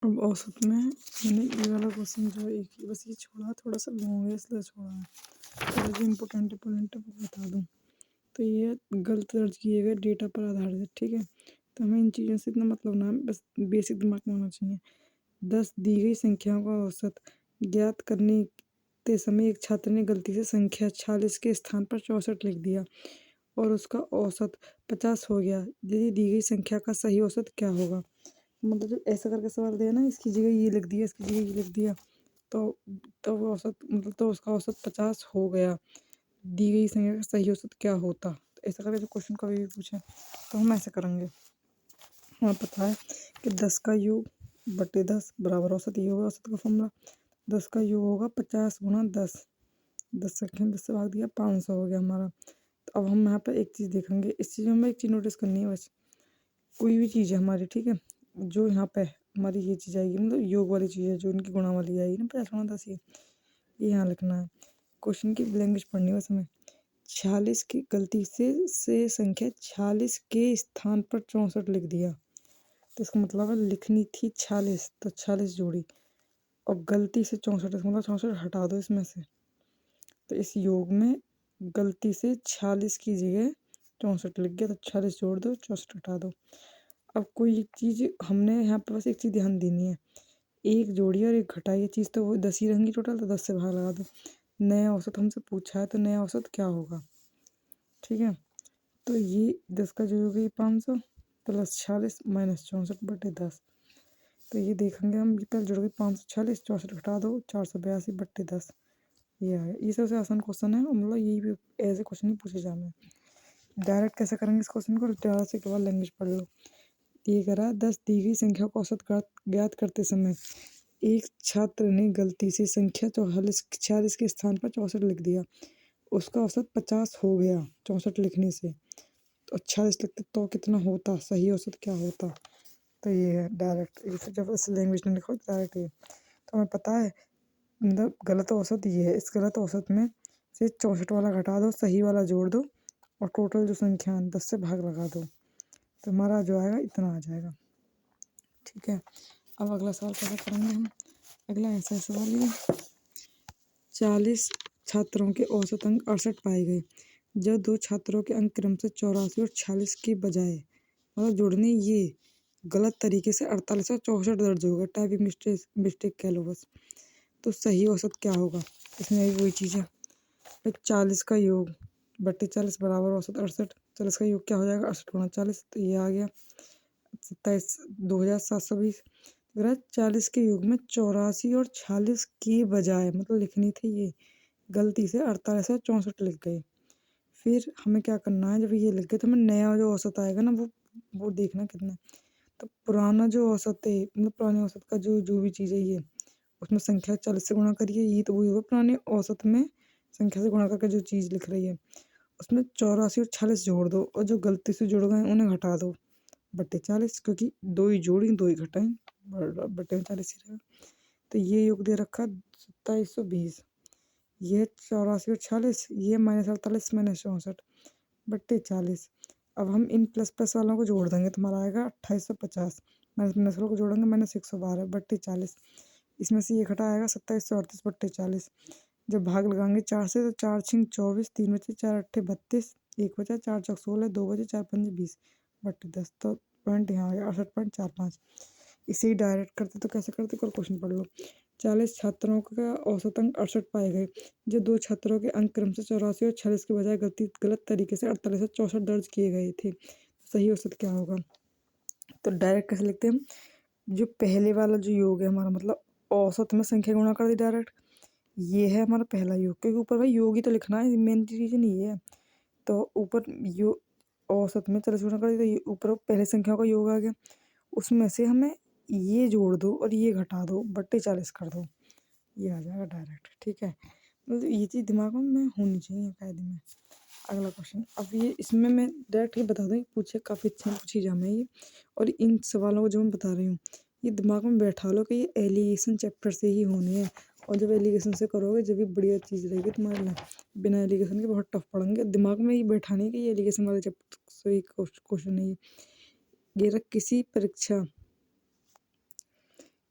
अब औसत में मैंने ये वाला क्वेश्चन जो है एक ही बस ये छोड़ा, थोड़ा सा लॉन्ग है इसलिए छोड़ा है। तो जो इम्पोर्टेंट है वो बता दूँ। तो ये गलत दर्ज किए गए डेटा पर आधारित है, ठीक है। तो हमें इन चीज़ों से इतना मतलब ना है, बस बेसिक दिमाग में होना चाहिए। 10 दी गई संख्याओं का औसत ज्ञात करने ते समय एक छात्र ने गलती से संख्या 46 के स्थान पर 64 लिख दिया और उसका औसत 50 हो गया। यदि दी गई संख्या का सही औसत क्या होगा? मतलब जब ऐसा करके सवाल दिया ना, इसकी जगह ये लिख दिया, इसकी जगह ये लिख दिया, तो वो औसत मतलब तो उसका औसत 50 हो गया। दी गई संख्या का सही औसत क्या होता? तो ऐसा करके जो क्वेश्चन कभी भी पूछे तो हम ऐसे करेंगे। हमें पता है कि 10 का योग बटे 10 बराबर औसत, ये होगा औसत का फॉर्मूला। 10 का योग होगा 50 गुणा 10, 10 संख्या 10 से भाग दिया 500 हो गया हमारा। तो अब हम यहाँ पर एक चीज़ देखेंगे, इस चीज़ में हमें एक चीज़ नोटिस करनी है बस। कोई भी चीज़ है हमारी, ठीक है, जो यहाँ पे हमारी ये चीज़ आएगी मतलब योग वाली चीज़ है, जो इनकी गुणा वाली आएगी ना 50 गुणा 10, ये यहाँ लिखना है। क्वेश्चन की लैंग्वेज पढ़नी है बस हमें। 46 की गलती से संख्या 46 के स्थान पर 64 लिख दिया, तो इसका मतलब है लिखनी थी 46 तो 46 जोड़ी और गलती से 64, इसका मतलब 64 हटा दो इसमें से। तो इस योग में गलती से 46 की जगह 64 लिख गया, तो 46 जोड़ दो 64 हटा दो। अब कोई एक चीज़ हमने यहाँ पे बस एक चीज़ ध्यान देनी है, एक जोड़ी और एक घटाई, ये चीज़ तो वो 10 ही रहेंगी टोटल, तो 10 से भाग लगा दो। नया औसत हमसे पूछा है तो नया औसत क्या होगा, ठीक है। तो ये 10 का जो होगा ये 500 प्लस 46 माइनस 64 बटे 10। तो ये देखेंगे हम, ये पहले जोड़ोगे 546, 64 घटा दो 482 बट्टे 10। ये है, ये सबसे आसान क्वेश्चन है, मतलब यही भी ऐसे क्वेश्चन ही पूछे जाने हैं। डायरेक्ट कैसे करेंगे इस क्वेश्चन को, ज़्यादा से एक बार लैंग्वेज पढ़ लो। ये करा 10 दी गई संख्या को औसत ज्ञात करते समय एक छात्र ने गलती से संख्या 46 के स्थान पर 64 लिख दिया, उसका औसत 50 हो गया 64 लिखने से। तो 46 लिखते तो कितना होता, सही औसत क्या होता? तो ये है डायरेक्ट, इसे जब इस लैंग्वेज में लिखो डायरेक्ट ये। तो हमें पता है मतलब गलत औसत ये है, इस गलत औसत में से 64 वाला घटा दो, सही वाला जोड़ दो और टोटल जो संख्या है 10 से भाग लगा दो, तो हमारा जो आएगा इतना आ जाएगा, ठीक है। अब अगला सवाल कैसे करेंगे हम? अगला ऐसा सवाल ये, 40 छात्रों के औसत अंक 68 पाए गए जब दो छात्रों के अंक क्रम से 84 और 46 के बजाय मतलब जोड़ने ये गलत तरीके से 48 और 64 दर्ज होगा, टाइपिंग मिस्टेक कह लो बस। तो सही औसत क्या होगा? इसमें भी वही चीज़ है, 40 का योग बट्टे 40 बराबर औसत 68। 40 का योग क्या हो जाएगा, 68 गुणा 40, तो ये आ गया 27 2720। 40 के योग में 84 और 46 के बजाय मतलब लिखनी थी ये, गलती से 48 और 64 लिख गए। फिर हमें क्या करना है, जब ये लिख गए तो हमें नया जो औसत आएगा ना वो देखना कितना। तो पुराना जो औसत है मतलब पुराने औसत का जो जो भी चीज़ है ये, उसमें संख्या 40 से गुणा करिए, ये तो वही होगा पुराने औसत में संख्या से गुणा करके जो चीज़ लिख रही है, उसमें 84 और 46 जोड़ दो और जो गलती से जुड़ गए उन्हें घटा दो बट्टे 40, क्योंकि दो ही जोड़ी दो ही घटाएं बट्टे में 40 ही रहेगा। तो ये योग दे रखा 2720, ये 84 और 46, ये -48 -64 बट्टे 40। अब हम इन प्लस प्लस वालों को जोड़ देंगे, तुम्हारा आएगा 2850, माइनस माइनस वालों को जोड़ेंगे -112 बट्टे 40। इसमें से ये घटा आएगा 2738 बट्टे 40। जब भाग लगाएंगे 4 से तो 4 छिंग 24, 3 बचे 4 अट्ठे 32, 1 बचा 4 चौक 16, 2 बचे 4 पंजे 20 बट्टे 10। तो पॉइंट यहाँ आ गया 68.45। इसे ही डायरेक्ट करते तो कैसे करते, कल क्वेश्चन पढ़ लो। 40 छात्रों का औसत अंक 68 पाए गए जो दो छात्रों के अंक क्रम से 84 और 46 के बजाय गलत तरीके से 48 और 64 दर्ज किए गए थे, सही औसत क्या होगा? तो डायरेक्ट कैसे लिखते हैं हम, जो पहले वाला जो योग है हमारा मतलब औसत में संख्या गुणा कर दी डायरेक्ट, ये है हमारा पहला योग, क्योंकि ऊपर भाई योग ही तो लिखना है, मेन रीजन ये है। तो ऊपर योग औसत में 40 गुणा कर दी, तो ये ऊपर पहले संख्या का योग आ गया, उसमें से हमें ये जोड़ दो और ये घटा दो बट्टे 40 कर दो, ये आ जाएगा डायरेक्ट, ठीक है। मतलब ये चीज़ दिमाग में होनी चाहिए कायदे में। अगला क्वेश्चन, अब ये इसमें मैं डायरेक्ट ही बता दूँ, पूछे काफ़ी अच्छे पूछी जा मैं ये, और इन सवालों को जो मैं बता रही हूँ ये दिमाग में बैठा लो कि ये एलिगेशन चैप्टर से ही होने हैं, और जब एलिगेशन से करोगे जब भी बढ़िया चीज़ रहेगी तुम्हारे लिए। बिना एलिगेशन के बहुत टफ पढ़ेंगे, दिमाग में ये बैठाने कि ये एलिगेशन वाले चैप्टर से क्वेश्चन है ये। रख किसी परीक्षा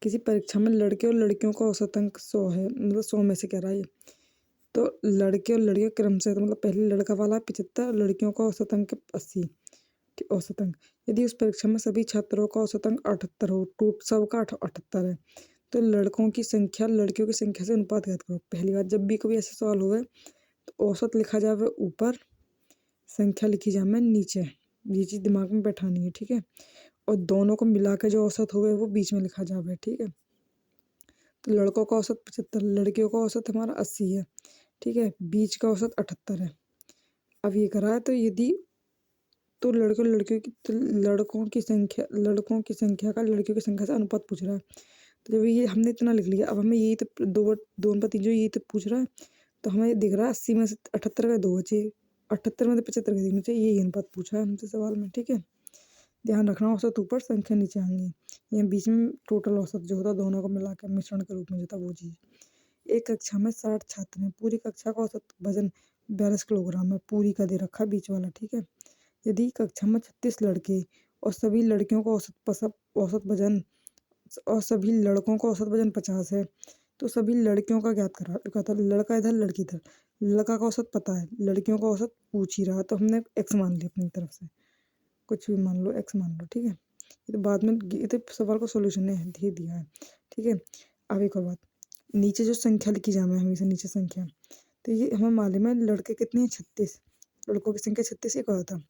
किसी परीक्षा में लड़के और लड़कियों का औसत अंक 100 है, मतलब 100 में से कह रहा है ये। तो लड़के और लड़कियां क्रम से, तो मतलब पहले लड़का वाला 75, लड़कियों का औसत अंक 80। ठीक, औसत अंक। यदि उस परीक्षा में सभी छात्रों का औसत अंक 78 हो, टोट सबका 78 है, तो लड़कों की संख्या लड़कियों की संख्या से अनुपात ज्ञात करो। पहली बात, जब भी कभी ऐसे सवाल हुए तो औसत लिखा जावे ऊपर, संख्या लिखी जावे नीचे। ये चीज़ दिमाग में बैठानी है, ठीक है। और दोनों को मिला के जो औसत हुए वो बीच में लिखा जावे, ठीक है। तो लड़कों का औसत 75, लड़कियों का औसत हमारा 80 है, ठीक है। बीच का औसत 78 है। अब ये करा है, तो यदि तो लड़कों लड़कियों की, तो लड़कों की संख्या का लड़कियों की संख्या से अनुपात पूछ रहा है। तो जब ये हमने इतना लिख लिया, अब हमें यही तो दो नंबर 3 जो यही तो पूछ रहा है, तो हमें दिख रहा है 80 में से 78 का 2 बचे, 78 में से 75 का 3 बचे, यही अनुपात पूछा है हमसे सवाल में, ठीक है। ध्यान रखना, औसत ऊपर संख्या नीचे आएंगी। यहाँ बीच में टोटल औसत जो होता है दोनों को मिलाकर मिश्रण के रूप में जो था वो चीज़। एक कक्षा में 60 छात्र हैं, पूरी कक्षा का औसत वजन 42 किलोग्राम है, पूरी का दे रखा है बीच वाला, ठीक है। यदि कक्षा में 36 लड़के और सभी लड़कियों का औसत वजन और सभी लड़कों का औसत वजन 50 है, तो सभी लड़कियों का ज्ञात करा। कहता लड़का इधर लड़की इधर, लड़का का औसत पता है, लड़कियों का औसत पूछ ही रहा, तो हमने x मान लिया अपनी तरफ से, कुछ भी मान लो, x मान लो, ठीक है। ये तो बाद में ये तो सवाल का सोल्यूशन ने दे दिया है, ठीक है। अब एक और बात, नीचे जो संख्या लिखी जाए हमेशा नीचे संख्या, तो ये हमें मालूम है लड़के कितने हैं 36, लड़कों की संख्या 36 एक और था।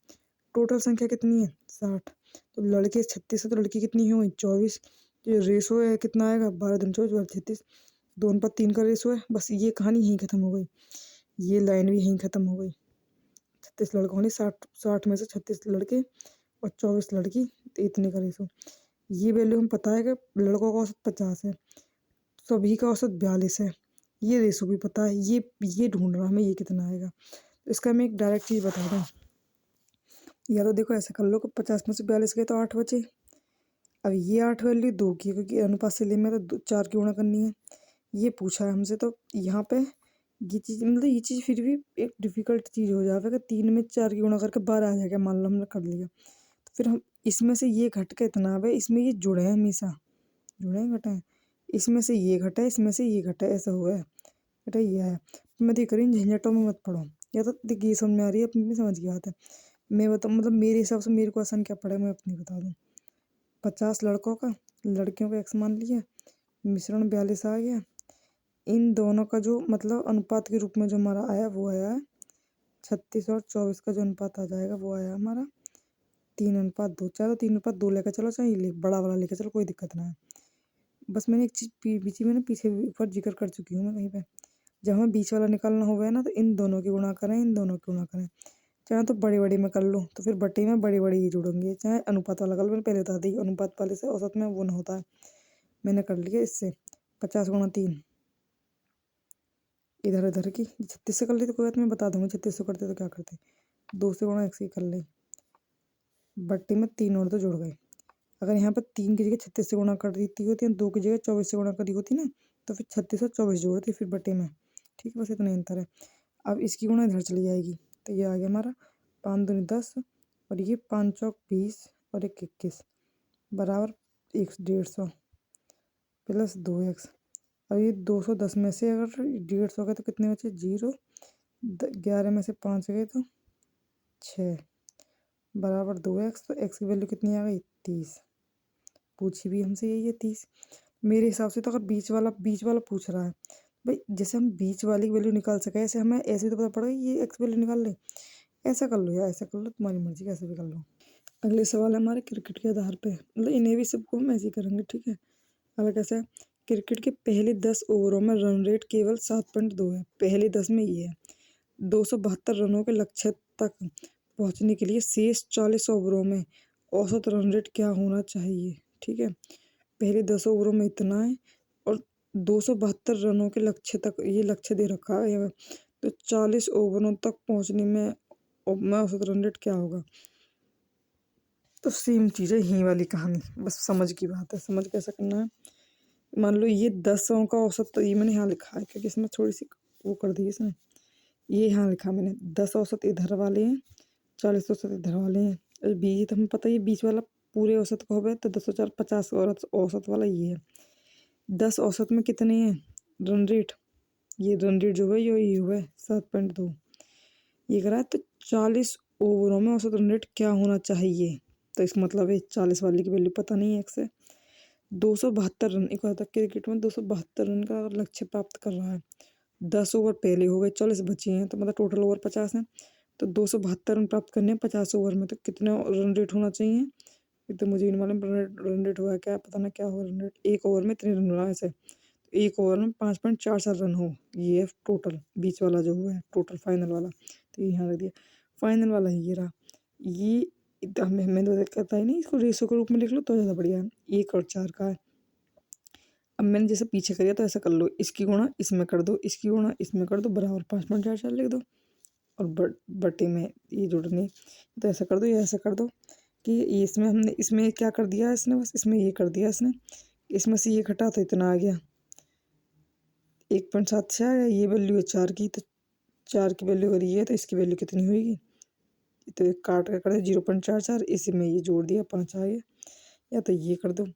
टोटल संख्या कितनी है 60, तो लड़के 36 है तो लड़की कितनी हुई 24। तो ये रेशो है कितना आएगा 12 दूनी 24 12 36, 2:3 का रेशो है। बस ये कहानी यहीं खत्म हो गई, ये लाइन भी यहीं खत्म हो गई। 36 लड़कों ने 60 में से 36 लड़के और 24 लड़की, तो इतने का रेशो। ये वैल्यू हम पता है कि लड़कों का औसत 50 है, सभी का औसत 42 है, ये रेशो भी पता है, ये ढूंढ रहा हमें ये कितना आएगा। तो इसका मैं एक डायरेक्ट चीज़ बता दूँ, या तो देखो ऐसे कर लो कि 50 में से 42 गए तो 8 बचे। अब ये 8 वैल्यू 2 की, क्योंकि अनुपात से में तो 4 की गुणा करनी है, ये पूछा है हमसे। तो यहाँ पे ये चीज़, मतलब ये चीज़ फिर भी एक डिफ़िकल्ट चीज़ हो जाएगा कि 3 में 4 की गुणा करके 12 आ जाएगा, मान लो हमने कर लिया। तो फिर हम इसमें से ये घट के इतना है, इसमें ये जुड़े हैं, हमेशा जुड़े हैं घटे हैं, इसमें से ये घटा है, इसमें से ये घटा है, ऐसा हुआ है, बेटा ये है। मैं तो करी झंझटों में मत पढ़ो, या तो देखिए ये समझ में आ रही है, अपनी समझ की बात है। मैं बताऊँ, मतलब मेरे हिसाब से मेरे को आसान क्या पड़ा है मैं अपनी बता दूँ। 50 लड़कों का, लड़कियों का x मान लिया, मिश्रण 42 आ गया। इन दोनों का जो मतलब अनुपात के रूप में जो हमारा आया वो आया है 36 और 24 का जो अनुपात आ जाएगा वो आया हमारा 3:2। चलो 3:2 लेकर चलो, चाहे बड़ा वाला लेकर चलो, कोई दिक्कत ना है। बस मैंने एक चीज़ बीच में ना पीछे ऊपर जिक्र कर चुकी हूँ मैं कहीं पे, जब हमें बीच वाला निकालना होगा ना तो इन दोनों की गुणा करें, इन दोनों की गुणा करें। चाहे तो बड़ी बड़ी में कर लो, तो फिर बट्टी में बड़ी बड़ी ही जुड़ेंगे, चाहे अनुपात वाला कर लो, मैंने पहले बता दी अनुपात वाले से औसत में वो ना होता है। मैंने कर लिया इससे 50 गुणा 3, इधर उधर की 36 से कर ली तो कोई बात नहीं, मैं बता दूंगी 36 से करते तो क्या करते, 2 से गुणा 1 से कर ली, बट्टी में 3 और 2 जुड़ गए। अगर यहाँ पर 3 की जगह 36 से गुणा कर देती होती है, 2 की जगह 24 से गुणा करी होती ना, तो फिर 36 और 24 जोड़ती फिर बट्टे में, ठीक है। बस इतना अंतर है। अब इसकी गुणा इधर चली जाएगी, तो ये आ गया हमारा 5 दूनी 10 और ये 5 चौक 20 और 1 21 बराबर 150 प्लस 2x। अब ये 210 में से अगर 150 गए तो कितने बचे 0, 11 में से 5 गए तो 6 बराबर 2x। तो x की वैल्यू कितनी आ गई 30, पूछी भी हमसे यही है 30। मेरे हिसाब से तो अगर बीच वाला पूछ रहा है भाई, जैसे हम बीच वाली की वैल्यू निकाल सके ऐसे हमें ऐसे तो पता पड़ेगा ये x वैल्यू निकाल ले। ऐसा कर लो या ऐसा कर लो, तुम्हारी मर्जी, कैसे भी कर लो। अगले सवाल है हमारे क्रिकेट के आधार पे, मतलब इन्हें भी सबको हम ऐसे ही करेंगे, ठीक है। अगर कैसे है, क्रिकेट के पहले 10 ओवरों में रन रेट केवल 7.2 है, पहले 10 में ये है। 272 रनों के लक्ष्य तक पहुंचने के लिए शेष 40 ओवरों में औसत रन रेट क्या होना चाहिए, ठीक है। पहले 10 ओवरों में इतना है और 272 रनों के लक्ष्य तक ये लक्ष्य दे रखा है, तो 40 ओवरों तक पहुंचने में औसत रन रेट क्या होगा। तो सेम चीज़ है यही वाली कहानी, बस समझ की बात है, समझ कैसे करना है। मान लो ये 10 का औसत, तो ये मैंने यहाँ लिखा है क्योंकि इसमें थोड़ी सी वो कर दी इसने, ये यहाँ लिखा मैंने 10 औसत इधर वाले हैं, 40 औसत इधर वाले हैं। बीच तो हमें पता है ये बीच वाला पूरे औसत का हो गया, तो 10 और 4 50 औसत वाला ये है। 10 औसत में कितने हैं रन रेट, ये रन रेट जो है ये हुआ है 7.2। ये करा है तो 40 ओवरों में औसत रन रेट क्या होना चाहिए। तो इसका मतलब है 40 वाली की वैल्यू पता नहीं है, एक से 272 रन, एक होता क्रिकेट में 272 रन का लक्ष्य प्राप्त कर रहा है। 10 ओवर पहले हो गए, 40 बचे हैं, तो मतलब टोटल ओवर 50 हैं। तो 272 रन प्राप्त करने हैं 50 ओवर में, तो कितना रन रेट होना चाहिए। ये तो मुझे नहीं मालूम रन रेट हुआ है क्या, पता ना क्या हुआ रन रेट। एक ओवर में इतने रन हुआ है ऐसे, एक ओवर में 5.44 रन हो, ये है टोटल। बीच वाला जो हुआ है टोटल फाइनल वाला, तो यहाँ रख दिया फाइनल वाला ही ये रहा। ये हमें तो कहता ही नहीं, इसको रेशो के रूप में लिख लो तो ज़्यादा बढ़िया है। 1 और 4 का है। अब मैंने जैसे पीछे करिया तो ऐसा कर लो, इसकी गुणा इसमें कर दो, इसकी गुणा इसमें कर दो, बराबर 5.44 लिख दो, और बटे में ये जोड़नी। तो ऐसा कर दो, ये ऐसा कर दो कि ये इसमें हमने इसमें क्या कर दिया इसने, बस इसमें ये कर दिया इसने, इसमें से ये घटा तो इतना आ गया 1.7 से आया। ये वैल्यू है 4 की, तो 4 की वैल्यू अगर ये है तो इसकी वैल्यू कितनी होगी। तो एक काट कर कर 0.44, इसी में ये जोड़ दिया 5 आ गया। या तो ये कर दो,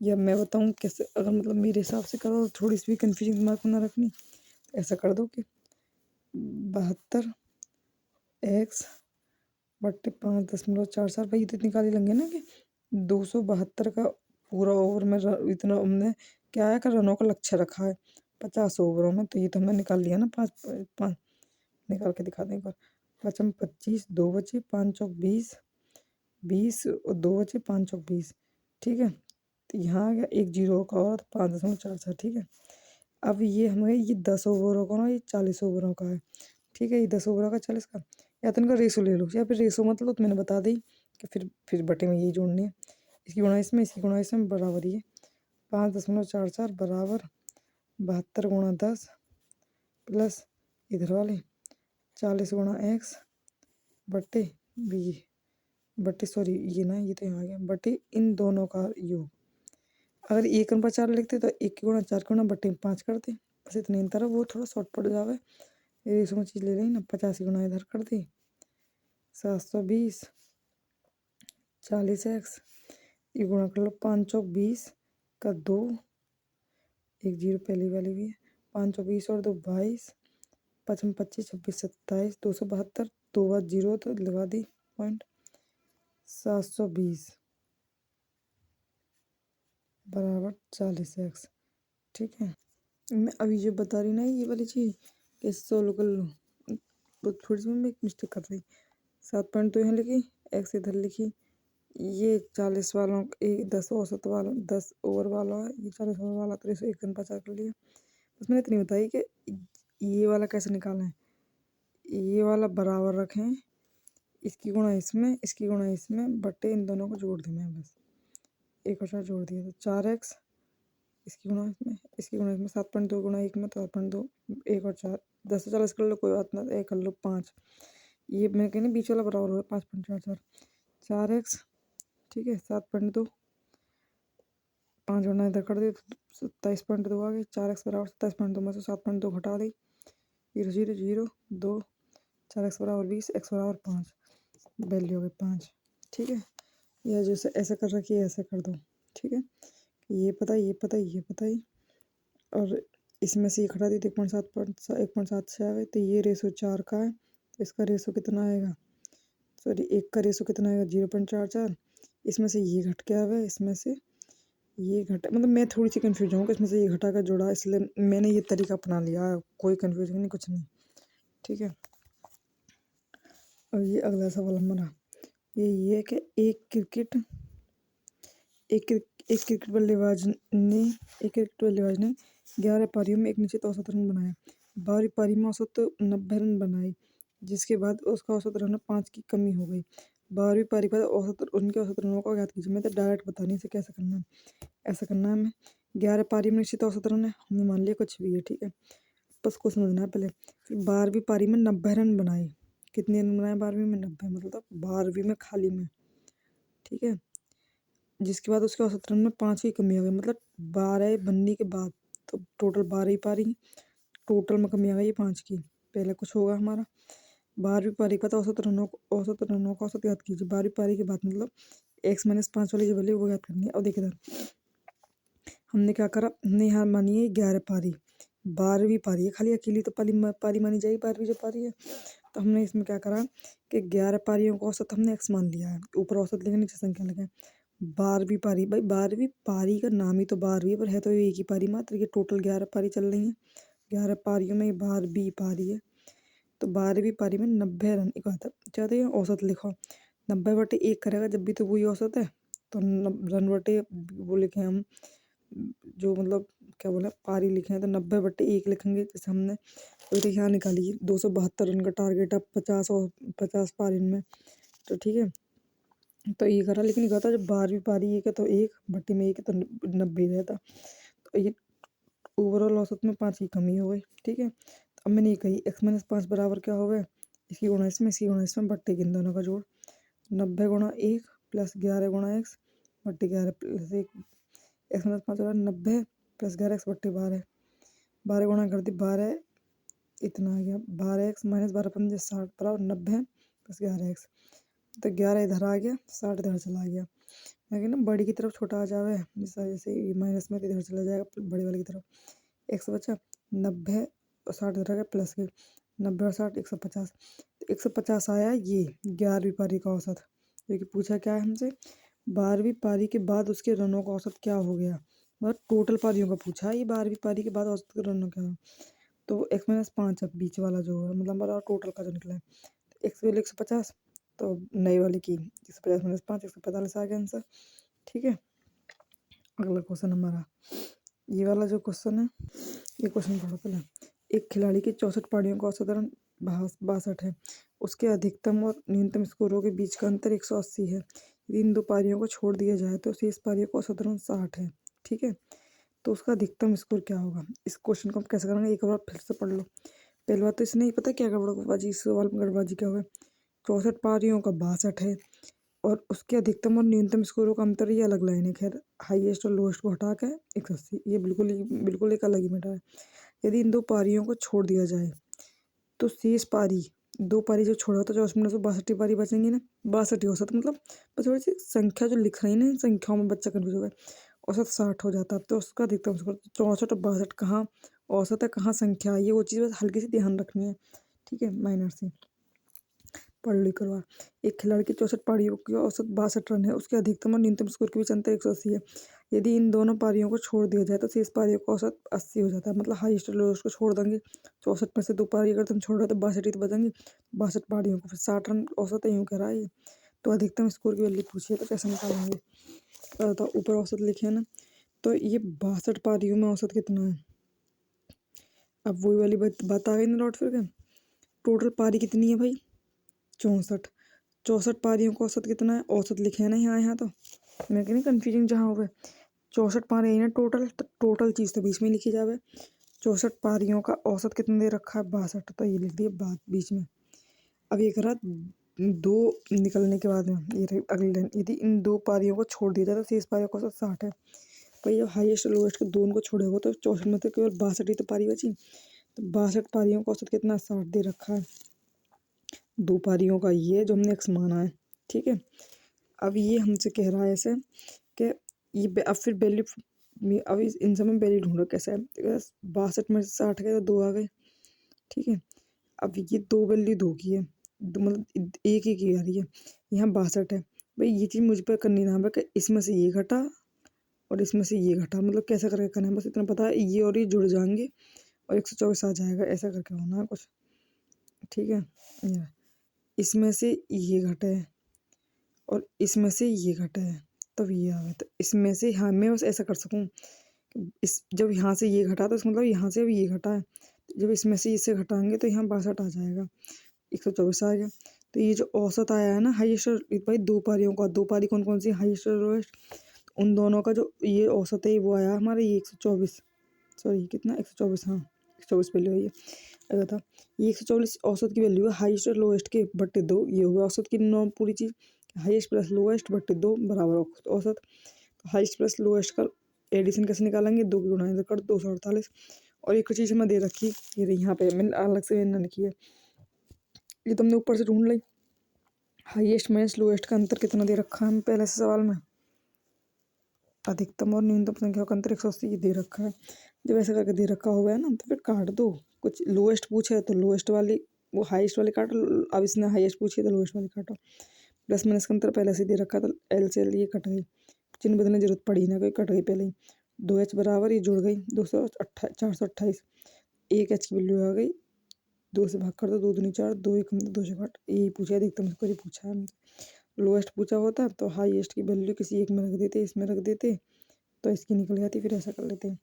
या मैं बताऊँ कैसे, अगर मतलब मेरे हिसाब से करो, थोड़ी सी भी कन्फ्यूजन दिमाग में ना रखनी। तो ऐसा कर दो कि 72 x बट्टे 5.44, भाई तो निकाल ही लेंगे ना कि 272 का पूरा ओवर में इतना हमने क्या है, का रनों का लक्ष्य रखा है 50 ओवरों में। तो ये तो हमने निकाल लिया ना, 5 निकाल के दिखा दें एक बार। 5×25, 2 बचे, 5 चौक 20, 20 और 2 बचे, 5 चौक 20। ठीक है, तो यहाँ आ गया 1 जीरो का और 5.44। ठीक है, अब ये हमें ये 10 ओवरों का ना, ये 40 ओवरों का है। ठीक है, ये 10 ओवरों का 40 का, या तो इनका रेशो ले लो, या फिर रेशो मतलब तो मैंने बता दी कि फिर बटे में यही जोड़नी है। इसकी गुणा इसमें, इसकी गुणा इसमें, बराबर ये 5.44 बराबर 72 गुणा 10 प्लस इधर वाले 40 गुणा x बट्टे बी, बट्टे सॉरी ये ना, ये तो यहाँ आ गया, बट्टे इन दोनों का योग। अगर 1/4 लिखते तो 1 की गुणा 4 की गुणा बट्टे 5 करते, बस इतनी अंतर है, वो थोड़ा शॉर्ट पड़ जावे। ये इसमें चीज़ ले रही ना, 50 की गुणा इधर कर दी, 720 40x, ये गुणा कर लो 5 चौक 20 का 2, 1 जीरो पहली वाली भी है, 5 चौक 20 और 2 22, 5 में 25 26 27, 272, 2 बार जीरो तो लगा दी पॉइंट, 720 बराबर 40x। ठीक है, मैं अभी जो बता रही ना ये वाली चीज़ कैसे सोल्व कर लो, तो थोड़ी सी मैं एक मिस्टेक कर रही। 7.2 यहाँ लिखी, x इधर लिखी, ये 40 वालों, 10 औसत वाला 10 ओवर वाला है, ये 40 ओवर वाला, तो इसे 1/50 कर लिया। बस मैंने इतनी बताई कि ये वाला कैसे निकालें, ये वाला बराबर रखें, इसकी गुणा इसमें, इसकी गुणा इसमें, बट्टे इन दोनों को जोड़ दें। मैं बस 1 और 4 जोड़ दिया तो 4x, इसकी गुणा इसमें, इसकी गुणा इसमें, 7.2 गुणा 1 में तो 7.2, 1 और 4, 10 से 40 कर लो कोई बात ना, 1 कर लो 5, ये मैं कहनी बीच वाला बराबर हुआ 5.44, 4x। ठीक है, 7.2, 5 गुणा इधर कर दे 27.2 आ गए, 4x बराबर 27.2 में से 7.2 घटा दी, 0 0 0 2, 4x बराबर 20, x बराबर 5, वैल्यू हो गई 5। ठीक है, या जैसे ऐसे कर रखिए ऐसे कर दो। ठीक है, ये पता ये पता ये पता ही, और इसमें से ये घटा दी तो 1.7 से आ गए, तो ये रेशो 4 का है, तो इसका रेशो कितना आएगा, सॉरी 1 का रेशो कितना आएगा 0.44, इसमें से ये घट के आवे, इसमें से ये घटा, मतलब मैं थोड़ी सी कन्फ्यूज हूँ कि इसमें से ये घटा कर जोड़ा, इसलिए मैंने ये तरीका अपना लिया, कोई कन्फ्यूजन नहीं कुछ नहीं। ठीक है, और ये अगला सवाल हमारा ये है कि एक क्रिकेट बल्लेबाज ने 11 पारियों में एक निश्चित औसत रन बनाया। 12वीं पारी में औसत 90 रन बनाए, जिसके बाद उसका औसत रन 5 की कमी हो गई। 12वीं पारी पर उनके औसत रनों को ज्ञात कीजिए। मैं तो डायरेक्ट बता नहीं, इसे कैसे करना है, ऐसा करना है हमें। 11 पारी में निश्चित औसत रन है, हमने मान लिया कुछ भी है। ठीक है, बस को समझना है पहले। फिर 12वीं पारी में 90 रन बनाए, कितने रन बनाए 12वीं में 90, मतलब 12वीं में खाली में। ठीक है, जिसके बाद उसके औसत रन में 5 की कमी आ गई, मतलब 12 बनने के बाद, तो टोटल 12 ही पारी, टोटल में कमी आ गई 5 की। पहले कुछ होगा हमारा 12वीं पारी का, तो औसत रनों का औसत याद कीजिए। 12वीं पारी के बाद मतलब x-5 वाली जो वैल्यू वो याद करनी है। और देखिए इधर हमने क्या करा, हमने यहाँ मानी है 11 पारी, 12वीं पारी है, खाली अकेली तो पारी मानी जाएगी 12वीं जो पारी है। तो हमने इसमें क्या करा कि 11 पारियों का औसत हमने x मान लिया है, ऊपर औसत लिखे नीचे संख्या लिखे। 12वीं पारी, भाई 12वीं पारी का नाम ही तो 12वीं पर है, तो एक ही पारी मात्र, ये टोटल 11 पारी चल रही है, 11 पारियों में 12वीं पारी है। तो 12वीं पारी में 90 रन एक आता चाहते हैं, औसत लिखो 90/1 करेगा जब भी, तो वही औसत है। तो रन बटे वो लिखे हम, जो मतलब क्या बोला पारी लिखे हैं, तो 90/1 लिखेंगे। जैसे हमने तो यहाँ निकाली 272 रन का टारगेट है 50 पारी में, तो ठीक है। तो ये करा, लेकिन कहा था जब 12वीं पारी एक है तो 1/में 1 है तो 90 रहता। तो ये ओवरऑल औसत में 5 की कमी हो गई, ठीक है। तो अब मैंने ये कही x-5 बराबर क्या हो गया, इसकी गुणा इसमें बट्टे इन दोनों का जोड़, 90 गुणा 1 प्लस 11 गुणा x बट्टे 11 प्लस 1, x-5 होगा 90 प्लस 11 x बट्टे 12, 12 गुणा कर दी 12, इतना आ गया 12x माइनस 12 60 बराबर 90 प्लस 11x। तो 11 इधर आ गया, 60 इधर चला गया। मैं ना बड़ी की तरफ छोटा आ जावे, जैसे माइनस में तो इधर चला जाएगा बड़ी वाली की तरफ। x बचा 90 और 60 इधर आ गया प्लस के 90 और 60 150। तो 150 आया ये 11वीं पारी का औसत, जो कि पूछा क्या है हमसे, 12वीं पारी के बाद उसके रनों का औसत क्या हो गया, मतलब टोटल पारियों का पूछा है, ये 12वीं पारी के बाद औसत के रनों क्या हो। तो x-5 अब बीच वाला जो है, मतलब हमारा टोटल का जो निकला है, तो x वैल्यू 150, तो नई वाली की 150 - 5 145 आ गया आंसर, ठीक है। अगला क्वेश्चन हमारा ये वाला जो क्वेश्चन है, ये क्वेश्चन पढ़ो पहले। एक खिलाड़ी की 64 पारियों का औसत रन 62 है, उसके अधिकतम और न्यूनतम स्कोरों के बीच का अंतर 180 है। यदि इन दो पारियों को छोड़ दिया जाए तो शेष पारियों का औसत रन 60 है, ठीक है। तो उसका अधिकतम स्कोर क्या होगा। इस क्वेश्चन को हम कैसे करेंगे, एक बार फिर से पढ़ लो। पहली बात तो इसने ही पता क्या गड़बड़बाजी, इस सवाल में गड़बड़बाजी क्या हुआ, 64 पारियों का 62 है और उसके अधिकतम और न्यूनतम स्कोरों का अंतर, ये अलग लाइन है। खैर हाईएस्ट और लोएस्ट को हटा के 180, ये बिल्कुल एक अलग ही मैटर है। यदि इन दो पारियों को छोड़ दिया जाए तो शेष पारी, दो पारी जो छोड़ा होता है 64 में से 62 पारी बचेंगी ना, 62 औसत, मतलब बस थोड़ी सी संख्या जो लिख रही है ना, इन संख्याओं में बच्चा कन्फ्यूज हो गया। औसत 60 हो जाता है, तो उसका अधिकतम स्कोर 64 और 62 कहाँ औसत है कहाँ संख्या है, ये वो चीज़ बस हल्की सी ध्यान रखनी है, ठीक है, माइनर सी। पढ़ ली करवा। एक खिलाड़ी की 64 पारियों की औसत 62 रन है, उसके अधिकतम और न्यूनतम स्कोर के बीच अंतर 180 है। यदि इन दोनों पारियों को छोड़ दिया जाए तो शेष पारियों का औसत 80 हो जाता है, मतलब हाईएस्ट और लोएस्ट को छोड़ देंगे। 64 में से दो पारी अगर तुम छोड़ रहे हो तो 62 ही तो बचेंगी, 62 पारियों को फिर 60 रन औसत है, यूँ कह रहा है ये। तो अधिकतम स्कोर की वैल्यू पूछिए तो कैसे निकालेंगे, तो ऊपर औसत लिखे है ना, तो ये 62 पारियों में औसत कितना है। अब वही वाली बात आ गई ना लौट फिर के, टोटल पारी कितनी है भाई 64, 64 पारियों का औसत कितना है, औसत लिखे है ना यहाँ तो मैं कह नहीं कन्फ्यूजन जहाँ हो गए। 64 पारी है ना टोटल, तो टोटल चीज़ तो बीच में लिखी जावे। 64 पारियों का औसत कितना दे रखा है 62, तो ये लिख दिया बात बीच में। अब ये करा दो निकलने के बाद में ये अगले लाइन, यदि इन दो पारियों को छोड़ दिया जाए तो शेष पारियों का औसत 60 है। भाई जब हाईएस्ट और लोएस्ट के दोनों को छोड़ेगा तो 64 में तो केवल 62 ही तो पारी बची, तो 62 पारियों का औसत कितना 60 दे रखा है, दो पारियों का ये जो हमने एक्स माना है, ठीक है। अब ये हमसे कह रहा है ऐसे कि ये अब फिर वैल्यू, अब इन सब में वैल्यू ढूंढो कैसे है, 62 में से 60 गए तो 2 आ गए, ठीक है। अब ये दो वैल्यू दो की है, मतलब एक ही की आ रही है, यहाँ 62 है। भाई ये चीज़ मुझ पर करनी ना है कि इसमें से ये घटा और इसमें से ये घटा, मतलब कैसे करके करना है, बस इतना पता है ये और ये जुड़ जाएंगे और 124 आ जाएगा, ऐसा करके होना है कुछ, ठीक है। इसमें से ये घटे है और इसमें से ये घटे है, तब ये आ गया। तो इसमें से हाँ मैं बस ऐसा कर सकूँ, इस जब यहाँ से ये घटा तो इसका मतलब यहाँ से अब ये घटा है, जब इसमें से इससे घटाएंगे तो यहाँ 62 आ जाएगा, 124 आ गया। तो ये जो औसत आया है ना हाईएस्ट, भाई दो पारियों का, दो पारी कौन कौन सी हाईएस्ट और लोएस्ट, उन दोनों का जो ये औसत है वो आया हमारा ये 124, सॉरी कितना 124, हाँ 124 वैल्यू है ये। अगर था ये 124 औसत की वैल्यू है हाईएस्ट और लोएस्ट के बट्टे 2, ये होगा औसत की नॉर्म पूरी चीज़, हाईएस्ट प्लस लोएस्ट बट्टे 2 बराबर औसत। हाईएस्ट प्लस लोएस्ट का एडिशन कैसे निकालेंगे, 2 की गुणा इधर कर 248। और एक चीज़ हमें दे रखी ये रही यहाँ पे, मैंने अलग से मैंने लिखी है, ये तुमने ऊपर से ढूंढ ली। हाईएस्ट माइनस लोएस्ट का अंतर कितना दे रखा है हमें पहले से सवाल में, अधिकतम और न्यूनतम संख्या का अंतर 180 ये दे रखा है। जब ऐसा करके दे रखा होगा ना तो फिर काट दो। कुछ लोएस्ट पूछे तो लोएस्ट वाली वो हाईएस्ट वाली काटो। अब इसने हाईएस्ट पूछी है तो लोएस्ट वाली काटो। प्लस माइनस का अंतर पहले से दे रखा तो एल से एल ये कट गई, चिन्ह बदलने की जरूरत पड़ी ना, कोई कट गई पहले ही। 2h बराबर ये जुड़ गई 428। 1h की वैल्यू आ गई, 2 से भाग कर दो, 2 दूनी 4, 2 1 2 से घट। यही पूछा अधिकतम से ये पूछा है हमसे। लोएस्ट पूछा होता तो हाईएस्ट की वैल्यू किसी एक में रख देते, इसमें रख देते तो इसकी निकल जाती। फिर ऐसा कर लेते हैं।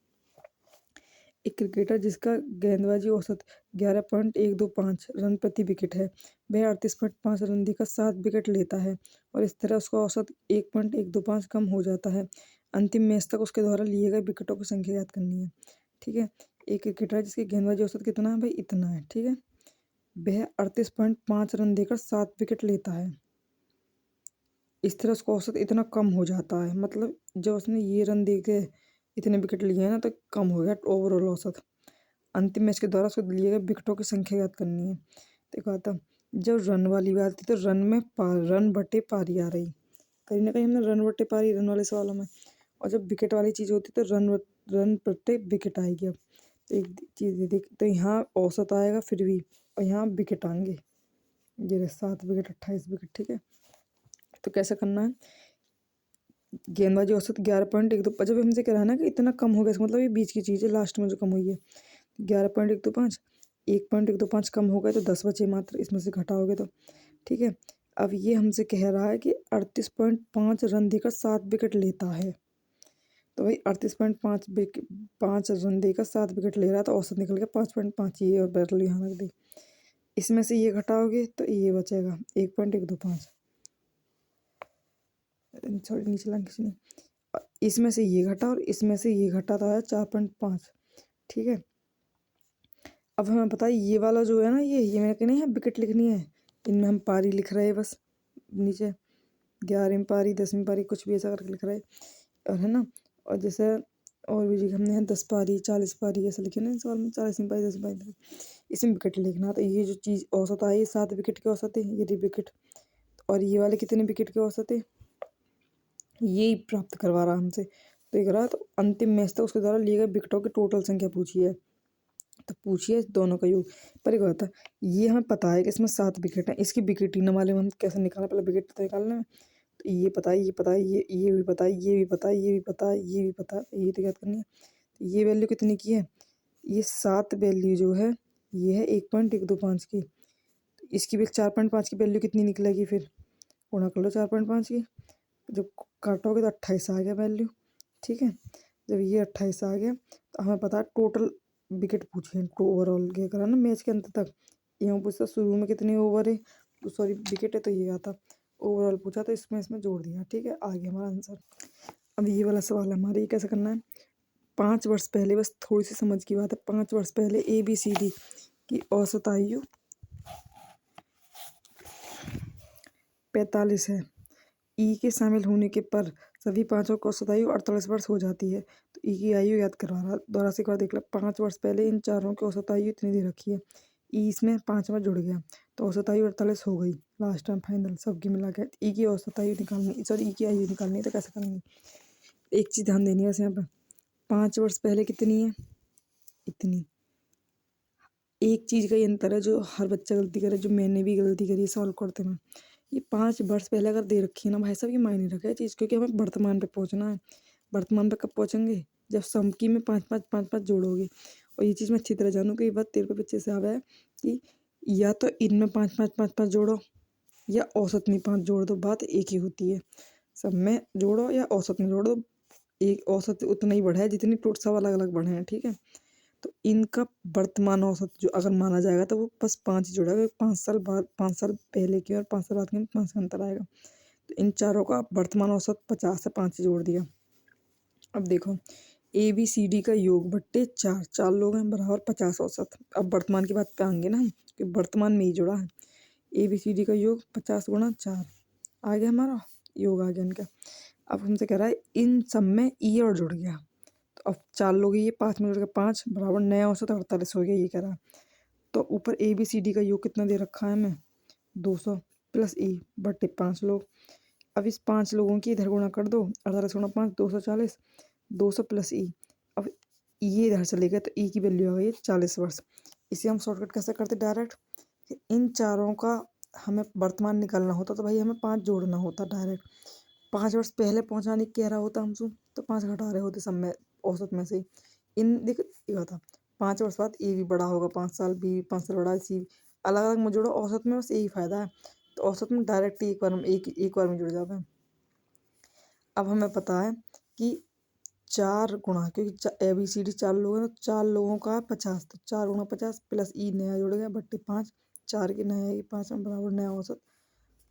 एक क्रिकेटर जिसका गेंदबाजी औसत 11.125 रन प्रति विकेट है, वह 38.5 रन देकर 7 विकेट लेता है और इस तरह उसका औसत 1.125 कम हो जाता है। अंतिम मैच तक उसके द्वारा लिए गए विकेटों की संख्या याद करनी है। ठीक है, एक क्रिकेटर है जिसकी गेंदबाजी औसत कितना है भाई, इतना है। ठीक है, वह 38.5 रन देकर 7 विकेट लेता है, इस तरह उसका औसत इतना कम हो जाता है। मतलब जब उसने ये रन दे के इतने विकेट लिए हैं ना तो कम हो गया ओवरऑल औसत। अंतिम मैच के द्वारा उसको लिए गए विकेटों की संख्या याद करनी है। तो कहा था जब रन वाली बात थी तो रन में रन बटे पारी आ रही, कहीं ना कहीं हमने रन बटे पारी रन वाले सवालों में। और जब विकेट वाली चीज़ होती तो रन बटे विकेट आएगी। अब तो एक चीज़ देख, तो यहाँ औसत आएगा फिर भी, और यहाँ विकेट आएंगे। ये 7 विकेट 28 विकेट। ठीक है, तो कैसे करना है, गेंदबाजी औसत 11.125। जब हमसे कह रहा है ना कि इतना कम हो गया, इसका मतलब ये बीच की चीज़ है, लास्ट में जो कम हुई है 11.125। 1.125 कम हो गए तो 10 बचे मात्र, इसमें से घटाओगे तो। ठीक है, अब ये हमसे कह रहा है कि 38.5 रन देकर 7 विकेट लेता है। तो भाई 38.5 रन देकर 7 विकेट ले रहा है तो औसत निकल गया 5.5। ये और वैल्यू यहाँ रख दी। इसमें से ये घटाओगे तो ये बचेगा 1.125। सॉरी नीचे लाइन खींचनी। इसमें से ये घटा और इसमें से ये घटा तो आया 4.5। ठीक है, अब हमें पता है ये वाला जो है ना, ये मैंने कहनी है विकेट लिखनी है, इनमें हम पारी लिख रहे हैं बस नीचे 11वीं पारी 10वीं पारी कुछ भी ऐसा करके लिख रहे हैं, और है ना। और जैसे और भी जगह हमने 10 पारी 40 पारी ऐसा लिखे ना सवाल में, 40वीं पारी 10वीं पारी, इसमें विकेट लिखना। तो ये जो चीज़ औसत आई 7 विकेट के औसत है, ये विकेट, और ये वाले कितने विकेट के औसत है यही प्राप्त करवा रहा हमसे। तो ये रहा, तो अंतिम मैच तक उसके द्वारा लिए गए विकेटों की टोटल संख्या पूछी है। तो पूछिए दोनों का योग। पर एक बात है, ये हमें पता है कि इसमें 7 विकेट हैं, इसकी विकेट ही न मालूम हम कैसे निकालें, पहले विकेट तो निकालना है। तो ये पता है, ये पता है, ये भी पता है, ये भी पता है, ये भी पता है, ये भी पता है, ये तो याद करनी है। तो ये वैल्यू कितनी की है, ये 7 वैल्यू जो है ये है 1.125 की। तो इसकी भी 4.5 की वैल्यू कितनी निकलेगी, फिर गुणा कर लो 4.5 की, जब काटोगे तो 28 आ गया वैल्यू। ठीक है, जब ये 28 आ गया तो हमें पता है टोटल विकेट पूछे हैं, तो ओवरऑल क्या करा ना मैच के अंत तक। यहाँ पूछता शुरू में कितने ओवर है, तो सॉरी विकेट है, तो ये आता ओवरऑल पूछा तो इसमें जोड़ दिया। ठीक है, आ गया हमारा आंसर। अब ये वाला सवाल है हमारा, ये कैसे करना है। 5 वर्ष पहले, बस थोड़ी सी समझ की बात है, 5 वर्ष पहले ABCD की औसत आयु 45 है। ई के शामिल होने के पर सभी पाँचों की औसत आयु 48 वर्ष हो जाती है। तो ई की आयु याद करवा रहा, दोबारा से एक बार देख लो। 5 वर्ष पहले इन चारों की औसत आयु इतनी दे रखी है, ई इसमें 5 में जुड़ गया तो औसत आयु 48 हो गई। लास्ट टाइम फाइनल सबकी मिला के ई की औसत आयु निकालनी, सॉरी ई की आयु निकालनी है। तो कैसे करेंगे, एक चीज़ ध्यान देनी है बस यहाँ पर, 5 वर्ष पहले कितनी है, इतनी। एक चीज़ का ही अंतर है जो हर बच्चा गलती करे, जो मैंने भी गलती करी सॉल्व करते में। ये 5 वर्ष पहले अगर दे रखी है ना भाई साहब, ये मायने रखा है चीज़, क्योंकि हमें वर्तमान पे पहुंचना है। वर्तमान पे कब पहुंचेंगे, जब समकी में 5 5 5 5 जोड़ोगे। और ये चीज़ मैं अच्छी तरह जानूँ कि ये बात तेरे को पीछे से आ रहा है कि या तो इनमें 5 5 5 5 जोड़ो या औसत में 5 जोड़ दो, बात एक ही होती है। सब में जोड़ो या औसत में जोड़ दो, एक औसत उतना ही बढ़ा है जितनी टोट सब अलग अलग बढ़े हैं। ठीक है, तो इनका वर्तमान औसत जो अगर माना जाएगा तो वो बस 5 ही जुड़ेगा, 5 साल बाद, 5 साल पहले की और 5 साल बाद की 5 का अंतर आएगा। तो इन चारों का वर्तमान औसत 50 से 5 ही जोड़ दिया। अब देखो ABCD का योग बट्टे 4, 4 लोग हैं बराबर 50 औसत। अब वर्तमान की बात पे आएंगे ना हम, कि वर्तमान में ही जुड़ा है। ABCD का योग 50 गुणा 4 आ गया, हमारा योग आ गया इनका। अब हमसे कह रहा है इन सब में ई और जुड़ गया, तो अब 4 लोग ये 5 में जुड़ गया, 5 बराबर नया औसत 48 हो गया, ये कह रहा है। तो ऊपर ABCD का योग कितना दे रखा है हमें, 200 प्लस ई बट्टे 5 लोग। अब इस 5 लोगों की इधर गुणा कर दो, 48 गुणा 5 240, 200 प्लस ई। अब ये इधर चले गए तो ई की वैल्यू आ गई 40 वर्ष। इसे हम शॉर्टकट कैसे करते डायरेक्ट, इन चारों का हमें वर्तमान निकालना होता तो भाई हमें 5 जोड़ना होता डायरेक्ट। 5 वर्ष पहले पहुंचाने की कह रहा होता हमसे तो 5 घटा रहे होते सब में औसत में से। इन देख ये था 5 वर्ष बाद ए भी बड़ा होगा 5 साल, बी भी 5 साल बड़ा, सी अलग अलग में जोड़ो औसत में बस यही फायदा है। तो औसत में डायरेक्ट एक बार में जुड़ जाते हैं। अब हमें पता है कि 4 गुणा, क्योंकि ABCD 4 लोग हैं तो 4 लोगों का है 50, तो 4 गुणा 50 प्लस ई नया जुड़ गया बट्टे 5, 4 के नया ये 5 में बराबर नया औसत।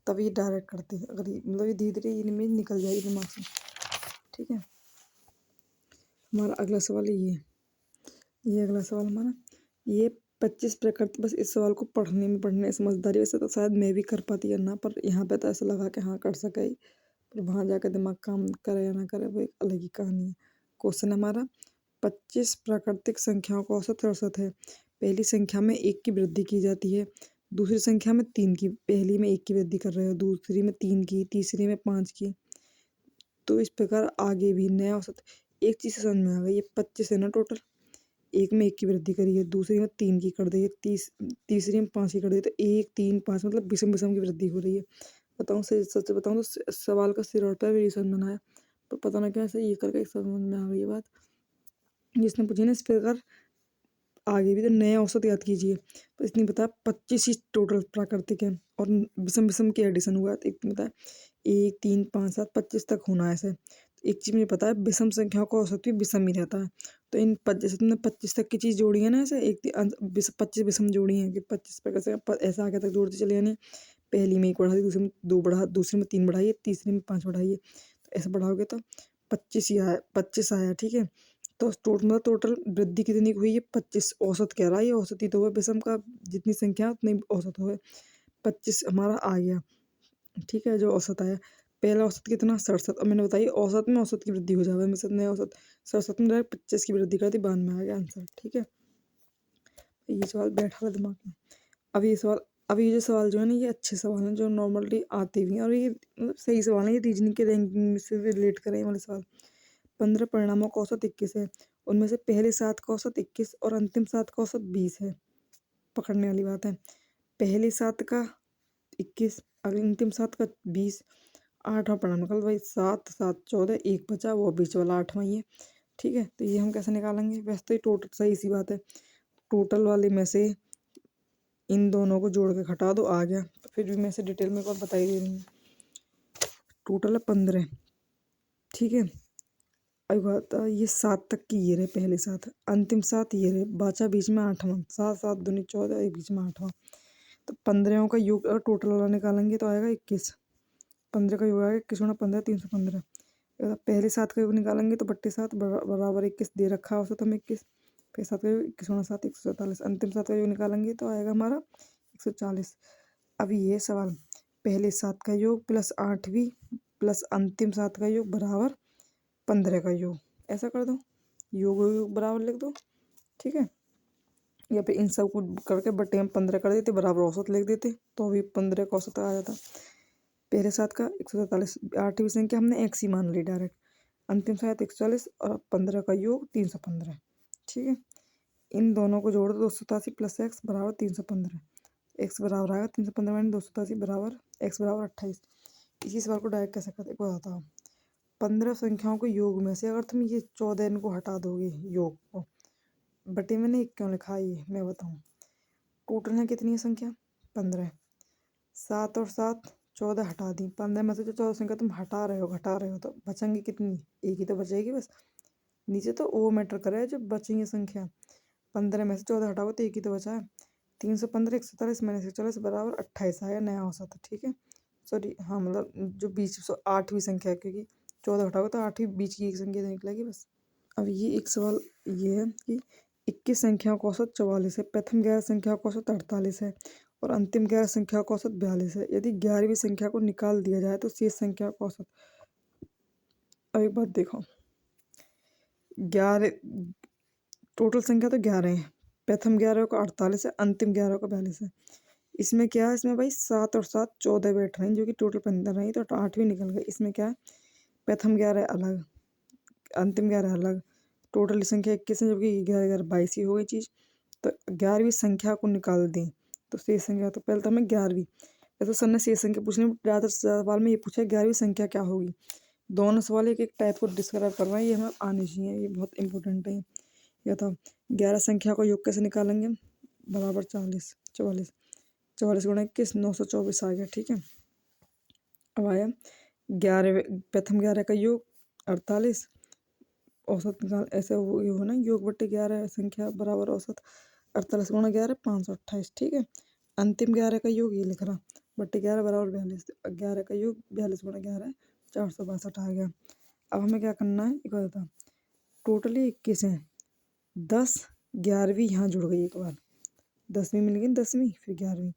तब ये डायरेक्ट करते हैं, अगर ये मतलब ये धीरे धीरे इनमें निकल जाएगी दिमाग से। ठीक है, हमारा अगला सवाल ये अगला सवाल हमारा ये 25 प्रकृति। बस इस सवाल को पढ़ने समझदारी वैसे तो शायद मैं भी कर पाती है ना, पर यहाँ पे तो ऐसा लगा कि हाँ कर सके ही, पर वहाँ जाकर दिमाग काम करे या ना करे वो एक अलग ही कहानी है। क्वेश्चन हमारा 25 प्राकृतिक संख्याओं का औसत 67 है। पहली संख्या में 1 की वृद्धि की जाती है, दूसरी संख्या में 3 की। पहली में 1 की वृद्धि कर रहे हो, दूसरी में 3 की, तीसरी में 5 की। तो इस प्रकार आगे भी नया औसत। एक चीज़ समझ में आ गई, ये 25 है ना टोटल, एक में 1 की वृद्धि करी है, दूसरी में 3 की कर दी है, तीसरी में 5 की कर दी है, तो 1 3 5 मतलब विषम विषम की वृद्धि हो रही है। बताऊँ सच बताऊँ तो सवाल का सिर और पैर भी समझ में आया, पर पता ना कैसे ये करके समझ में आ गई ये बात। जिसने पूछी ना इस प्रकार आगे भी तो नया औसत याद कीजिए। तो इसने बताया 25 ही टोटल प्राकृतिक है और विषम विषम के एडिशन हुआ है। तो एक बताया 1 3 5 7 25 तक होना है ऐसे। एक चीज़ मुझे पता है विषम संख्याओं का औसत भी विषम ही रहता है। तो इन जैसे तुमने 25 तक की चीज़ जोड़ी है ना, ऐसे 25 विषम जोड़ी है कि 25 पर कैसे ऐसा आगे तक जोड़ते चले जाने। पहली में 1 बढ़ा दी, दूसरी में 2 बढ़ा, दूसरी में 3 बढ़ाइए, तीसरी में 5 बढ़ाइए, तो ऐसे बढ़ाओगे तो 25 ही आया, 25 आया। ठीक है, तो टोटल वृद्धि कितनी हुई है 25। औसत कह रहा है, ये औसत ही तो है विषम का, जितनी संख्या उतनी औसत हो। 25 हमारा आ गया। ठीक है, जो औसत आया पहला औसत कितना 67। अब मैंने बताइए औसत में औसत की वृद्धि हो जाए, में से नया औसत 67 में डायरेक्ट 25 की वृद्धि कर दी, 92 में आ गया आंसर। ठीक है, ये सवाल बैठा था दिमाग में। अब ये जो सवाल जो है ना ये अच्छे सवाल हैं जो नॉर्मली आते भी हैं, और ये मतलब सही सवाल है, ये रीजनिंग के रैंकिंग से रिलेट करें वाले सवाल। 15 परिणामों का औसत 21 है, उनमें से पहले 7 का औसत 21 और अंतिम 7 का औसत 20 है। पकड़ने वाली बात है, पहले 7 का 21 अगले अंतिम 7 का 20। 8वां परिणाम निकल भाई 7 7 14, एक बचा वो बीच वाला 8वां ही है। ठीक है, तो ये हम कैसे निकालेंगे, वैसे तो ये टोटल सही सी बात है, टोटल वाले में से इन दोनों को जोड़ के घटा दो आ गया। तो फिर भी मैं इसे डिटेल में एक बार बता ही दे रही हूँ। टोटल है 15। ठीक है, अब बात ये 7 तक की ये रहे, पहले 7 अंतिम 7 ये रहे, बचा बीच में 8वां। 7 7 दूनी 14, एक बीच में 8वां। तो 15 का योग अगर टोटल वाला निकालेंगे तो आएगा 21। 15 का योग आएगा 21 गुणा 15 315। पहले 7 का योग निकालेंगे तो बट्टे 7 बराबर 21 दे रखा है औसत हमें 21। फिर 7 का योग 21 गुणा 7 147। अंतिम 7 का योग निकालेंगे तो आएगा हमारा 140। अब ये सवाल पहले 7 का योग प्लस 8वीं प्लस अंतिम 7 का योग बराबर 15 का योग, ऐसा कर दो, योग बराबर लिख दो। ठीक है, या फिर इन सब को करके बट्टे हम 15 कर देते, बराबर औसत लिख देते, तो अभी 15 का औसत आ जाता। पहले 7 का 147, 8वीं संख्या हमने x ही मान ली डायरेक्ट, अंतिम 7 140 और 15 का योग 315। ठीक है, इन दोनों को जोड़ दो, 287 प्लस एक्स बराबर 315। एक्स बराबर आएगा 315 माइनस 287 बराबर एक्स बराबर 28। इसी सवाल को डायरेक्ट कैसे करते बताता हूँ। 15 संख्याओं के योग में से अगर तुम ये 14 इनको हटा दोगे योग को, बटे मैंने 1 क्यों लिखा है ये मैं बताऊँ। टोटल है कितनी है संख्या 15, 7 और 7 14 हटा दी, 15 में से जो 14 संख्या तुम हटा रहे हो घटा रहे हो तो बचेंगी कितनी, एक ही तो बचेगी बस। नीचे तो वो मैटर करे जो बचेंगी संख्या, 15 में से 14 हटाओ तो एक ही तो बचा है। 315 147 माइनस 140 बराबर 28 आया नया औसत। ठीक है, सॉरी हाँ मतलब जो बीच 8वीं संख्या है, क्योंकि 14 हटाओगे तो 8वीं बीच की एक संख्या तो निकलेगी बस। अब ये एक सवाल ये है कि 21 संख्याओं का औसत 44 है, प्रथम 11 संख्या का औसत 48 है और अंतिम 11 संख्या का औसत 42 है। यदि 11वीं संख्या को निकाल दिया जाए तो शेष संख्या का औसत। अब एक बात देखो, 11 टोटल संख्या तो 11 है, प्रथम 11 का 48 है, अंतिम 11 का 42 है। इसमें क्या है, इसमें भाई 7 और 7 14 बैठ रहे हैं जो कि टोटल 15 रही, तो 8 भी निकल गए। इसमें क्या है, प्रथम 11 अलग, अंतिम 11 अलग, टोटल संख्या 21 है, जबकि 11 11 22 ही हो गई चीज़। तो 11वीं संख्या को निकाल दें तो शेष संख्या, तो पहले तो हमें 11वीं, तो सर ने शेष संख्या पूछने में ज़्यादातर सवाल में ये पूछा 11वीं संख्या क्या होगी। दोनों सवाल एक एक टाइप को डिस्क्राइब करवाएं, ये हमें आनी चाहिए, ये बहुत इंपॉर्टेंट है। या था 11 संख्या को योग कैसे निकालेंगे, बराबर 44 44 44 गुणा 21 924 आ गया, ठीक है। अब आया 11 प्रथम 11 का योग 48, औसत निकाल ऐसे हो ना, योग बट्टे 11 संख्या बराबर औसत 48 गुणा 11 528, ठीक है। अंतिम 11 का योग ये लिख रहा, बट्टे 11 बराबर 42, 11 का योग 42 गुणा 11 462 आ गया। अब हमें क्या करना है, एक बार बता, टोटली 21 है, 10 11वीं यहाँ जुड़ गई एक बार, 10वीं मिल गई, 10वीं फिर 11वीं,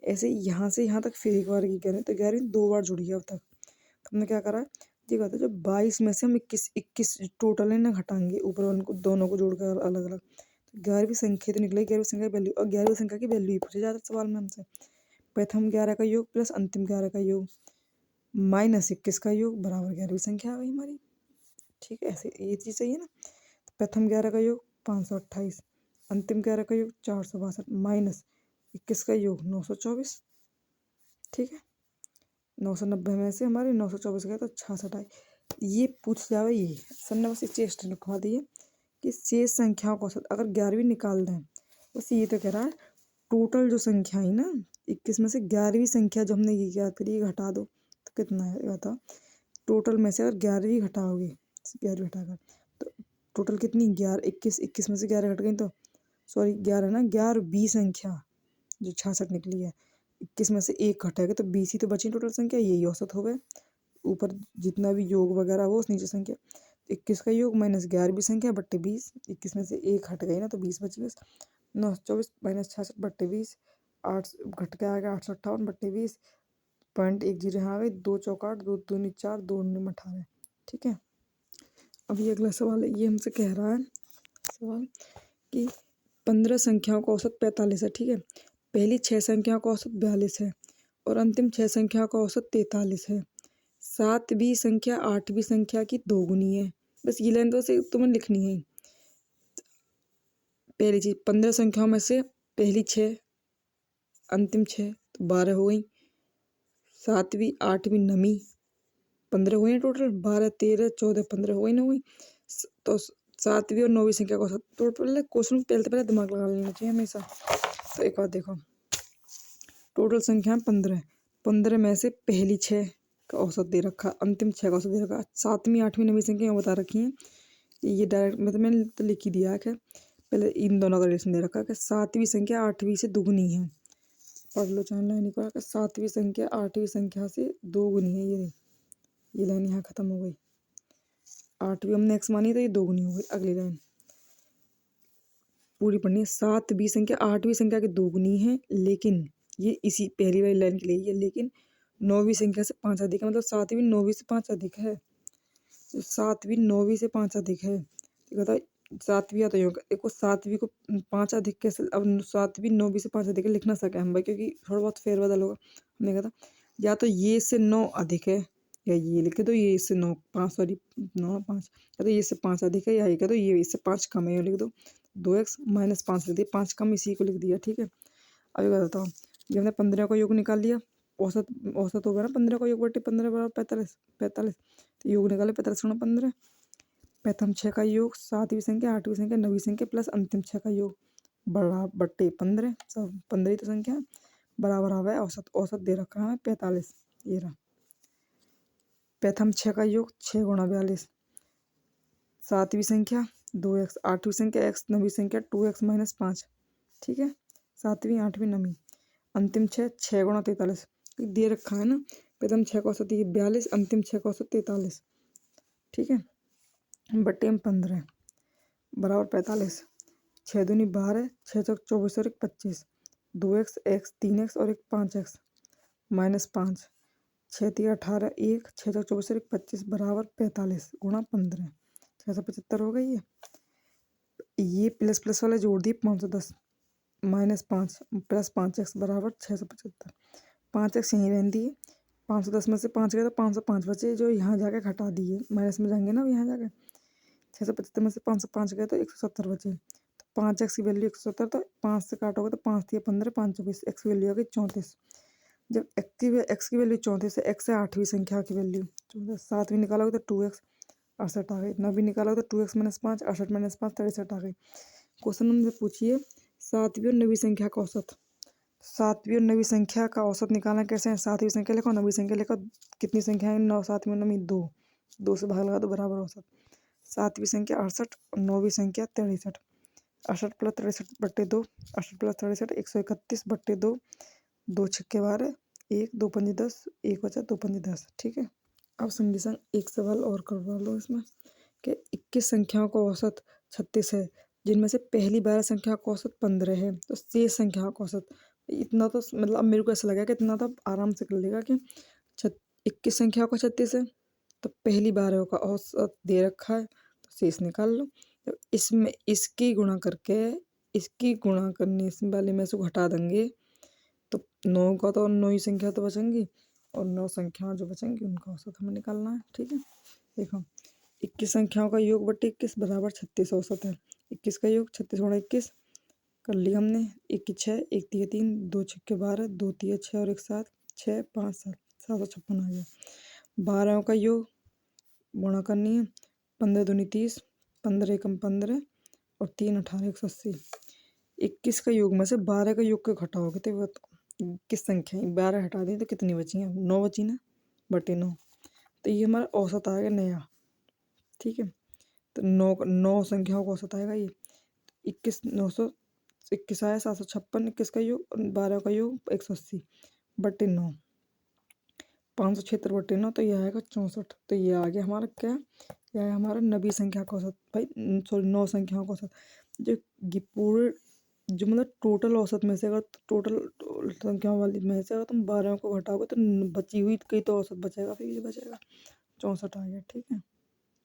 ऐसे यहाँ से यहाँ तक फिर एक बार की करें तो 11वीं 2 बार जुड़ी है अब तक। तो हमने क्या करा है, ये कहता है जो 22 में से हम 21 टोटल है ना घटाएंगे, ऊपर वाले को दोनों को जोड़कर अलग अलग, तो 11वीं संख्या तो निकलेगी, 11वीं संख्या की वैल्यू, और 11वीं संख्या की वैल्यू ही पूछे जाता है सवाल में हमसे। प्रथम 11 का योग प्लस अंतिम 11 का योग माइनस 21 का योग बराबर 11वीं संख्या आ गई हमारी, ठीक है। ऐसे ये चीज़ चाहिए ना, प्रथम 11 का योग 528, अंतिम 11 का योग 462 माइनस 21 का योग 924, ठीक है। 990 में से हमारे 924 गया तो 66 आए। ये पूछ जावे, ये सर ने बस एक चेस्ट लिखवा दी है कि शेष संख्याओं का औसत अगर 11वीं निकाल दें, बस ये तो कह रहा है टोटल जो संख्या है ना 21 में से 11वीं संख्या जो हमने ये याद करी, ये घटा दो तो कितना है बताओ। टोटल में से अगर 11वीं घटाओगे, 11वीं घटाकर तो टोटल कितनी, 11 21 में से 11 घट गई तो सॉरी 11 ना, 11वीं संख्या जो 66 निकली है, 21 में से 1 घटेगा तो 20 ही तो बची टोटल संख्या, यही औसत हो गए। ऊपर जितना भी योग वगैरह वो उस नीचे संख्या, 21 का योग माइनस 11वीं संख्या बट्टे 20, 21 में से 1 हट गई ना तो 20 बच गए, 924 माइनस 66 बट्टे 20, 8 घट के आ गया 858 बट्टे 20, 0.10 यहाँ आ गई, 2 चौक 8, 2 दूनी 4, 2 उन्नी 18, ठीक है। अभी अगला सवाल है, ये हमसे कह रहा है सवाल कि 15 संख्याओं का औसत 45 है, ठीक है। पहली 6 संख्याओं का औसत 42 है और अंतिम 6 संख्याओं का औसत 43 है। 7वीं संख्या 8वीं संख्या की दोगुनी है, बस ये लाइन तो से तुम्हें लिखनी है। पहली चीज 15 संख्याओं में से पहली 6 अंतिम 6 तो 12 हो गई, 7वीं 8वीं 9वीं 15 हुई टोटल, 12 13 14 15 हो गई ना हुई, तो 7वीं और 9वीं संख्या का औसत, तो पहले क्वेश्चन पहले दिमाग लगा लेना चाहिए हमेशा। तो एक बात देखो, टोटल संख्या 15, 15 में से पहली 6 का औसत दे रखा, अंतिम 6 का औसत दे रखा, 7वीं 8वीं 9वीं संख्या बता रखी है, ये डायरेक्ट मतलब मैंने तो लिख ही दिया है। पहले इन दोनों का रिलेशन दे रखा है कि 7वीं संख्या 8वीं से दुगुनी है, पढ़ लो चाहे लाइन को, 7वीं संख्या 8वीं संख्या से दोगुनी है, ये लाइन यहाँ खत्म हो गई, 8वीं हमने x मानी तो ये दोगुनी हो गई। अगली लाइन पूरी पढ़नी है, 7वीं संख्या 8वीं संख्या की दोगुनी है, लेकिन ये इसी पहली वाली लाइन के लिए है, लेकिन 9वीं संख्या से 5 अधिक है, मतलब 7वीं 9वीं से 5 अधिक है, 7वीं 9वीं से 5 अधिक है, तो 7वीं या तो योग देखो 7वीं को 5 अधिक कैसे, अब 7वीं 9वीं से 5 अधिक लिख ना सके हम भाई, क्योंकि थोड़ा बहुत फेरबदल होगा। हमने कहा था या तो ये से 9 अधिक है, या ये लिखे तो ये इससे 9 5 सॉरी 9 5, या तो ये से 5 अधिक है, या ये कह दो ये इससे 5 कम है, लिख दो 2x माइनस 5 लिख दिया, 5 कम इसी को लिख दिया, ठीक है। अभी बताता हूँ, ये हमने 15 का योग निकाल लिया, औसत औसत होगा ना 15 का योग बटे 15 बराबर 45 45, तो योग निकाले 45 गुणा 15, प्रथम 6 का योग 7वीं संख्या 8वीं संख्या 9वीं संख्या प्लस अंतिम 6 का योग बड़ा बट्टे 15, सब 15 ही तो संख्या बराबर आ गया औसत, औसत दे रखा है 45, ये रहा। प्रथम 6 का योग 6 गुणा 42, 7वीं संख्या 2x, 8वीं संख्या x, 9वीं संख्या 2x माइनस 5, ठीक है। 7वीं 8वीं 9वीं अंतिम 6 गुणा 43 दे रखा है ना, प्रथम 6 का औसत ये 42, अंतिम 6 का औसत 43, ठीक है, बट्टे में 15 बराबर 45, 6 दूनी 12, 6 चौक 24 और 1 25, 2x x 3x और 1 5x माइनस 5, 6 3 18 1, 6 चौक 24 और 1 25 बराबर 45 गुणा 15, 675 हो गई है। ये प्लस प्लस वाले जोड़ दिए 510, -5 + 5x = 675। 5x यहीं रहती है। 510 में से 5 गया तो 505 बचे, जो यहाँ जाके घटा दिए, माइनस में जाएंगे ना अब यहाँ जाके। 675 में से 505 गए तो 170 बचे। तो 5x की वैल्यू 170, तो 5 से काटोगे तो 5 दिए 15, 5 24, x की वैल्यू आ गई 34। जब x की वैल्यू 34 है, x है 8वीं संख्या की वैल्यू 34, 7वीं निकालोगे तो 2x 68 आ गई। 9वीं निकालोगे तो 2x - 5 68 - 5 63 आ गई। क्वेश्चन नंबर पूछिए 7वीं और 9वीं संख्या का औसत। 7वीं और 9वीं संख्या का औसत निकालना कैसे है? 7वीं संख्या लिखो, 9वीं संख्या लिखो। कितनी संख्या है 9 7वीं 9वीं? 2। 2 से भाग लगा दो बराबर औसत। 7वीं संख्या 68 और 9वीं संख्या 63। 68 + 63 / 2, 68 + 63 131 / 2, 2 छक्के 12, 1 2 पंजे 10, 1 बचा 2 पंजे 10। ठीक है। अब संगी संग एक सवाल और करवा लो इसमें कि 21 संख्याओं का औसत 36 है, जिनमें से पहली 12 संख्या का औसत 15 है, तो शेष संख्या का औसत इतना तो मतलब अब मेरे को ऐसा लगा कि इतना तो आराम से कर लेगा कि 21 संख्या का 36 है, तो पहली 12 का औसत दे रखा है, तो शेष निकाल लो। तो इसमें इसकी गुणा करने वाले में से घटा देंगे, तो 9 का तो 9 ही संख्या तो बचेंगी, और 9 संख्या जो बचेंगी उनका औसत हमें निकालना है। ठीक है। देखो 21 संख्याओं का योग बटे 21 बराबर 36 औसत है। 21 का योग 36 × 21 कर लिया हमने। 1 की 6, 1 तिया 3, 2 छक्के 12, 2 तिया 6 और 1 7, 6 5 7, 756 आ गया। 12 का योग गुणा करनी है। 15 दूनी 30, 15 एकम 15 और 3 18 180। 21 का योग में से 12 का योग को घटाओगे तो वो किस संख्या 12 हटा दी तो कितनी बची हैं? 9 बची ना, बटे 9। तो ये हमारा औसत आएगा नया। ठीक है। तो 9 संख्याओं का औसत आएगा ये। 21 900 21 आया 756, 21 का योग और 12 का योग 180 बटे 9, 576 बटे 9, तो ये आएगा 64। तो ये आ गया हमारा क्या? यह है हमारा 9वीं संख्या का औसत। भाई सॉरी 9 संख्याओं का औसत। जो पूरे जो मतलब टोटल औसत में से अगर टोटल संख्याओं वाली में से अगर तुम 12 को घटाओगे तो बची हुई कई तो औसत बचेगा, फिर ये बचेगा 64 आ गया। ठीक है।